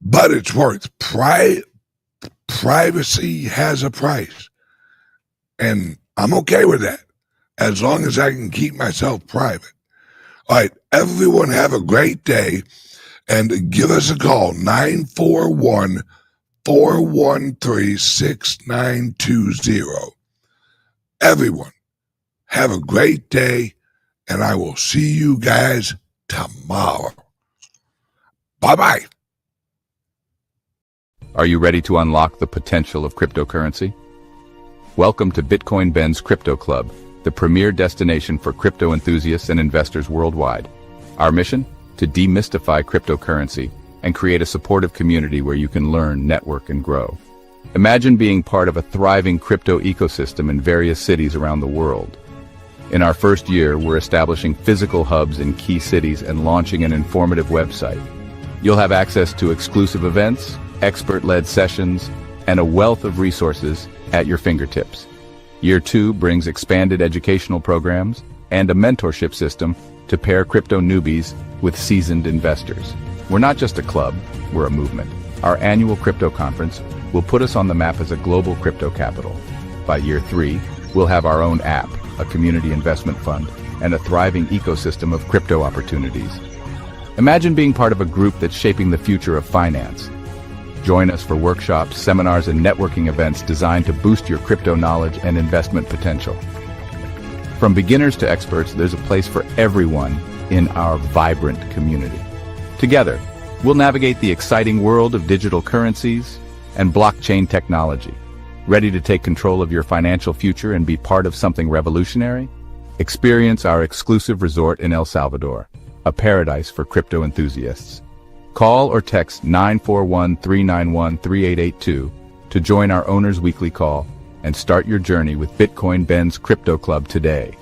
But it's worth privacy has a price. And I'm okay with that, as long as I can keep myself private. All right, everyone have a great day, and give us a call, 941-413-6920. Everyone, have a great day, and I will see you guys tomorrow. Bye-bye. Are you ready to unlock the potential of cryptocurrency? Welcome to Bitcoin Ben's Crypto Club, the premier destination for crypto enthusiasts and investors worldwide. Our mission? To demystify cryptocurrency and create a supportive community where you can learn, network, and grow. Imagine being part of a thriving crypto ecosystem in various cities around the world. In our first year, we're establishing physical hubs in key cities and launching an informative website. You'll have access to exclusive events, expert-led sessions, and a wealth of resources at your fingertips. Year 2 brings expanded educational programs and a mentorship system to pair crypto newbies with seasoned investors. We're not just a club, we're a movement. Our annual crypto conference will put us on the map as a global crypto capital. By year 3, we'll have our own app, a community investment fund, and a thriving ecosystem of crypto opportunities. Imagine being part of a group that's shaping the future of finance. Join us for workshops, seminars, and networking events designed to boost your crypto knowledge and investment potential. From beginners to experts, there's a place for everyone in our vibrant community. Together, we'll navigate the exciting world of digital currencies and blockchain technology. Ready to take control of your financial future and be part of something revolutionary? Experience our exclusive resort in El Salvador, a paradise for crypto enthusiasts. Call or text 941-391-3882 to join our Owners Weekly Call and start your journey with Bitcoin Ben's Crypto Club today.